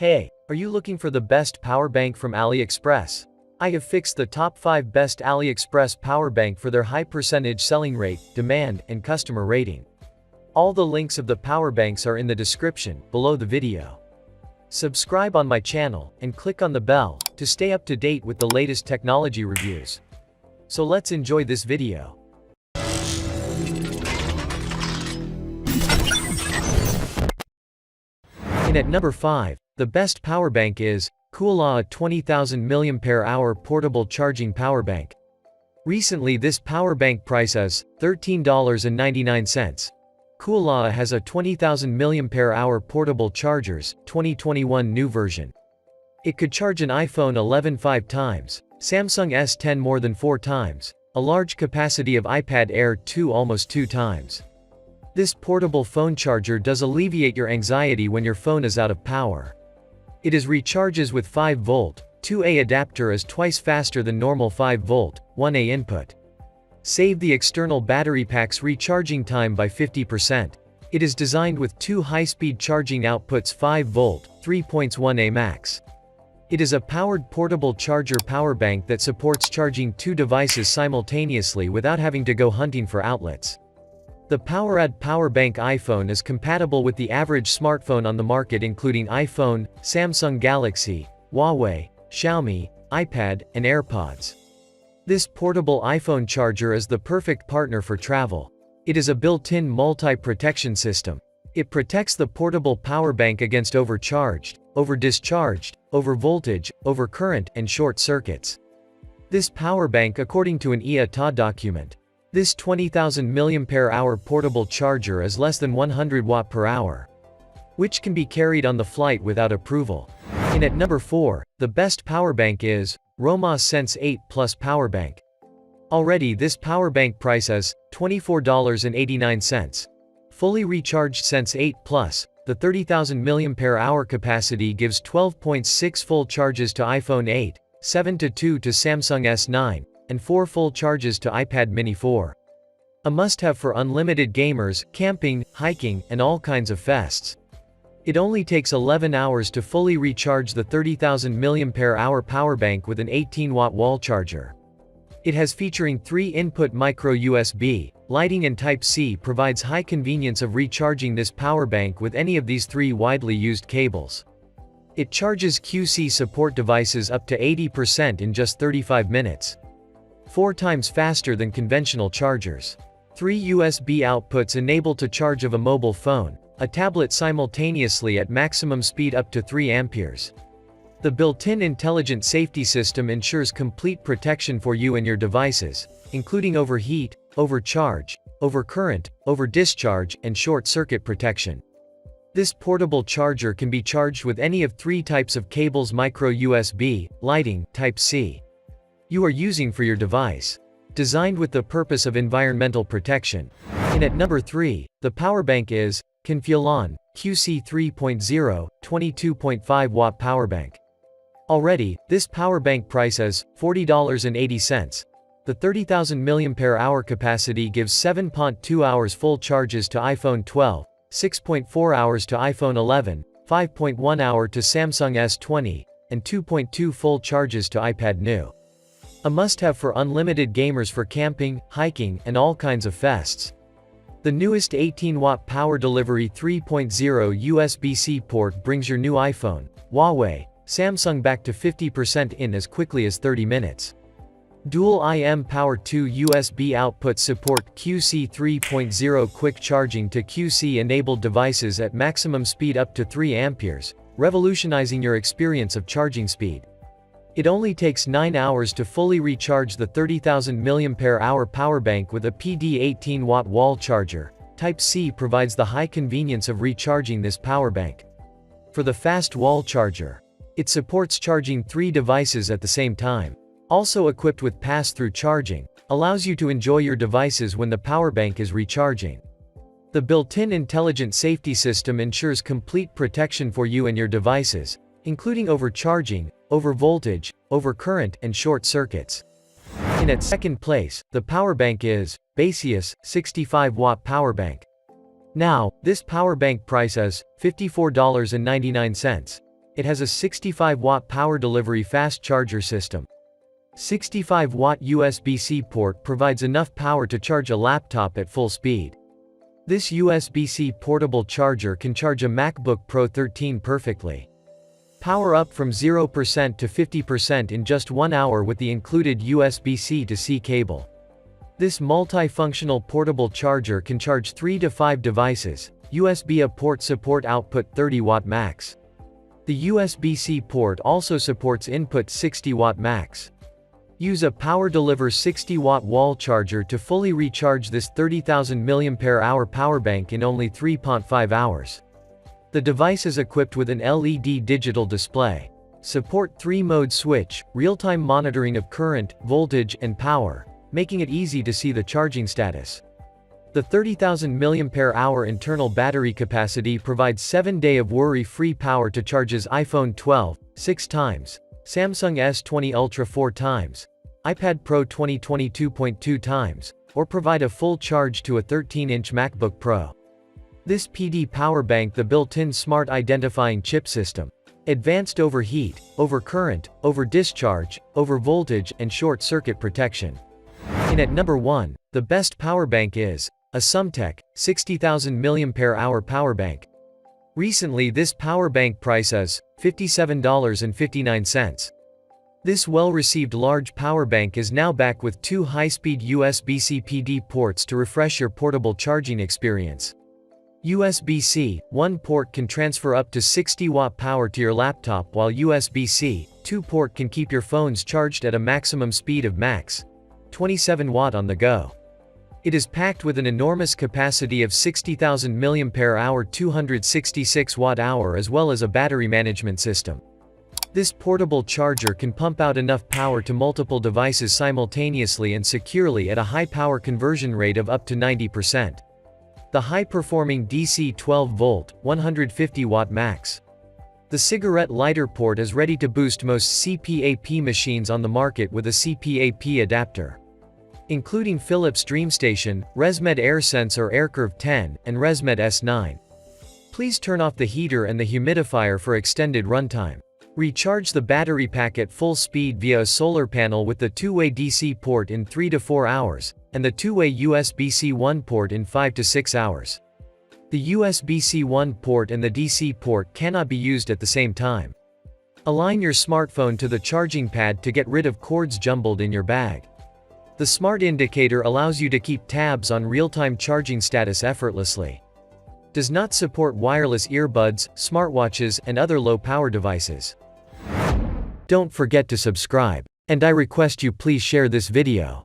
Hey, are you looking for the best power bank from Aliexpress? I have fixed the top 5 best Aliexpress power bank for their high percentage selling rate, demand, and customer rating. All the links of the power banks are in the description below the video. Subscribe on my channel and click on the bell to stay up to date with the latest technology reviews. So let's enjoy this video. And at number 5, the best power bank is Kuulaa 20,000 mAh portable charging power bank. Recently this power bank price is $13.99. Kuulaa has a 20,000 mAh portable chargers, 2021 new version. It could charge an iPhone 11 5 times, Samsung S10 more than 4 times, a large capacity of iPad Air 2 almost 2 times. This portable phone charger does alleviate your anxiety when your phone is out of power. It is recharges with 5V, 2A adapter is twice faster than normal 5V, 1A input. Save the external battery pack's recharging time by 50%. It is designed with 2 high-speed charging outputs 5V, 3.1A max. It is a powered portable charger power bank that supports charging 2 devices simultaneously without having to go hunting for outlets. The PowerAd power bank iPhone is compatible with the average smartphone on the market including iPhone, Samsung Galaxy, Huawei, Xiaomi, iPad, and AirPods. This portable iPhone charger is the perfect partner for travel. It is a built-in multi-protection system. It protects the portable power bank against overcharged, over-discharged, over-voltage, over-current, and short circuits. This power bank, according to an IATA document, this 20,000 mAh portable charger is less than 100 Wh/hour, which can be carried on the flight without approval. And at number 4, the best power bank is Romoss Sense 8 Plus Power Bank. Already this power bank price is $24.89. Fully recharged Sense 8 Plus, the 30,000 mAh capacity gives 12.6 full charges to iPhone 8, 7.2 to Samsung S9, and 4 full charges to iPad mini 4. A must-have for unlimited gamers, camping, hiking, and all kinds of fests. It only takes 11 hours to fully recharge the 30,000 mAh power bank with an 18-watt wall charger. It has featuring 3-input micro USB, lighting and Type-C provides high convenience of recharging this power bank with any of these 3 widely used cables. It charges QC support devices up to 80% in just 35 minutes. 4 times faster than conventional chargers. 3 USB outputs enable to charge of a mobile phone, a tablet simultaneously at maximum speed up to 3 amperes. The built-in intelligent safety system ensures complete protection for you and your devices, including overheat, overcharge, overcurrent, over-discharge, and short-circuit protection. This portable charger can be charged with any of 3 types of cables: micro USB, lighting, Type-C. You are using for your device. Designed with the purpose of environmental protection. And at number 3, the power bank is Kuulaa QC 3.0 22.5 watt power bank. Already, this power bank price is $40.80. The 30,000 mAh capacity gives 7.2 hours full charges to iPhone 12, 6.4 hours to iPhone 11, 5.1 hour to Samsung S20, and 2.2 full charges to iPad new. A must-have for unlimited gamers for camping, hiking, and all kinds of fests. The newest 18-watt power delivery 3.0 USB-C port brings your new iPhone, Huawei, Samsung back to 50% in as quickly as 30 minutes. Dual IM Power 2 USB outputs support QC 3.0 quick charging to QC-enabled devices at maximum speed up to 3 amperes, revolutionizing your experience of charging speed. It only takes 9 hours to fully recharge the 30,000 mAh power bank with a PD 18-watt wall charger. Type-C provides the high convenience of recharging this power bank. For the fast wall charger, it supports charging 3 devices at the same time. Also equipped with pass-through charging, allows you to enjoy your devices when the power bank is recharging. The built-in intelligent safety system ensures complete protection for you and your devices, including overcharging, overvoltage, overcurrent, and short circuits. And at second place, the power bank is Baseus 65-watt power bank. Now, this power bank price is $54.99. It has a 65-watt power delivery fast charger system. 65-watt USB-C port provides enough power to charge a laptop at full speed. This USB-C portable charger can charge a MacBook Pro 13 perfectly. Power up from 0% to 50% in just 1 hour with the included USB-C to C cable. This multifunctional portable charger can charge 3 to 5 devices. USB-A port support output 30-watt max. The USB-C port also supports input 60-watt max. Use a power deliver 60-watt wall charger to fully recharge this 30,000 mAh power bank in only 3.5 hours. The device is equipped with an LED digital display. Support 3-mode switch, real-time monitoring of current, voltage, and power, making it easy to see the charging status. The 30,000 mAh internal battery capacity provides 7-day of worry-free power to charge his iPhone 12, 6 times, Samsung S20 Ultra 4 times, iPad Pro 22.2 times, or provide a full charge to a 13-inch MacBook Pro. This PD power bank the built-in smart identifying chip system. Advanced overheat, overcurrent, over-discharge, over-voltage, and short-circuit protection. And at number 1, the best power bank is a Sumtech 60,000 mAh power bank. Recently this power bank price is $57.59. This well-received large power bank is now back with 2 high-speed USB-C PD ports to refresh your portable charging experience. USB-C, 1 port can transfer up to 60-watt power to your laptop while USB-C, 2 port can keep your phones charged at a maximum speed of max 27 watt on the go. It is packed with an enormous capacity of 60,000 mAh 266 watt-hour as well as a battery management system. This portable charger can pump out enough power to multiple devices simultaneously and securely at a high power conversion rate of up to 90%. The high-performing DC 12-volt, 150-watt max. The cigarette lighter port is ready to boost most CPAP machines on the market with a CPAP adapter. Including Philips DreamStation, ResMed AirSense or AirCurve 10, and ResMed S9. Please turn off the heater and the humidifier for extended runtime. Recharge the battery pack at full speed via a solar panel with the 2-way DC port in 3 to 4 hours, and the 2-way USB-C 1 port in 5 to 6 hours. The USB-C 1 port and the DC port cannot be used at the same time. Align your smartphone to the charging pad to get rid of cords jumbled in your bag. The smart indicator allows you to keep tabs on real-time charging status effortlessly. Does not support wireless earbuds, smartwatches, and other low-power devices. Don't forget to subscribe, and I request you please share this video.